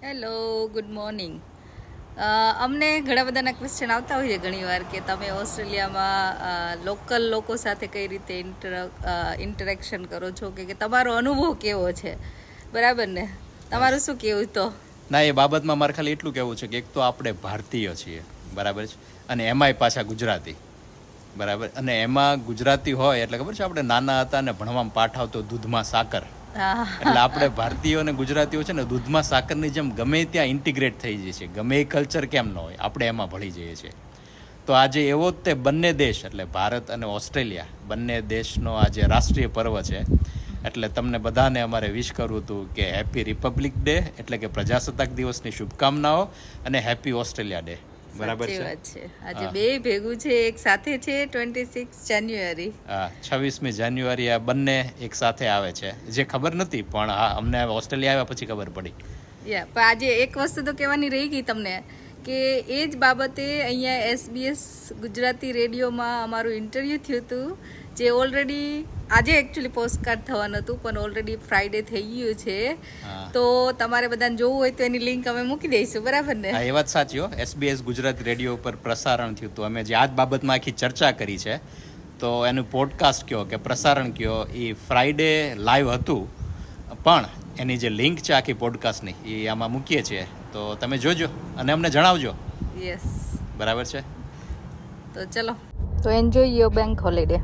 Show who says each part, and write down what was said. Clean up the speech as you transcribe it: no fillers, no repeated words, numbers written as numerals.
Speaker 1: Hello, good morning. અમને ઘણા બધાના ક્વેશ્ચન આવતા હોય છે ઘણીવાર કે તમે ઓસ્ટ્રેલિયામાં લોકલ લોકો સાથે કઈ રીતે ઇન્ટરેક્શન કરો છો કે તમારો અનુભવ કેવો છે, બરાબર ને? તમારું શું કેવું તો?
Speaker 2: ના, એ બાબતમાં મારે ખાલી એટલું કહેવું છે કે એક તો આપણે ભારતીય છીએ, બરાબર છે, અને એમાંય પાછા ગુજરાતી, બરાબર. અને એમાં ગુજરાતી હોય એટલે ખબર છે, આપણે નાના હતા ને ભણવામાં પાઠ આવતો દૂધમાં સાકર, એટલે આપણે ભારતીયો અને ગુજરાતીઓ છે ને દૂધમાં સાકરની જેમ ગમે ત્યાં ઇન્ટિગ્રેટ થઈ જઈએ છીએ. ગમે એ કલ્ચર કેમ ન હોય, આપણે એમાં ભળી જઈએ છીએ. તો આજે એવો જ તે બંને દેશ એટલે ભારત અને ઓસ્ટ્રેલિયા બંને દેશનો આજે રાષ્ટ્રીય પર્વ છે. એટલે તમને બધાને અમારે વિશ કરવું હતું કે હેપી રિપબ્લિક ડે, એટલે કે પ્રજાસત્તાક દિવસની શુભકામનાઓ, અને હેપી ઓસ્ટ્રેલિયા ડે. બરાબર છે.
Speaker 1: આજે બે ભેગું છે, એક સાથે છે 26 જાન્યુઆરી.
Speaker 2: હા, 26મી જાન્યુઆરી આ બંને એક સાથે આવે છે, જે ખબર નથી, પણ હા અમને ઓસ્ટ્રેલિયા આવ્યા પછી ખબર પડી.
Speaker 1: પણ આજે એક વસ્તુ તો કહેવાની રહી ગઈ તમને કે એ જ બાબતે અહીંયા SBS ગુજરાતી રેડિયોમાં અમારું ઇન્ટરવ્યૂ થયું હતું, જે ઓલરેડી આજે એકચ્યુઅલી પોસ્ટકાર્ડ થવાનું હતું પણ ઓલરેડી ફ્રાઈડે થઈ ગયું છે. તો તમારે બધાને જોવું હોય તો એની લિંક અમે મૂકી દઈશું, બરાબર ને?
Speaker 2: હા, એ વાત સાચી હો. SBS ગુજરાતી રેડિયો ઉપર પ્રસારણ થયું હતું. અમે જે આ જ બાબતમાં આખી ચર્ચા કરી છે, તો એનું પોડકાસ્ટ કયો કે પ્રસારણ કયો, એ ફ્રાઈડે લાઈવ હતું, પણ એની જે લિંક છે આખી પોડકાસ્ટની એ આમાં મૂકીએ છીએ, તો તમે જોજો અને અમને જણાવજો.
Speaker 1: યસ,
Speaker 2: બરાબર છે.
Speaker 1: તો ચલો, તો એન્જોય યોર બેંક હોલિડે.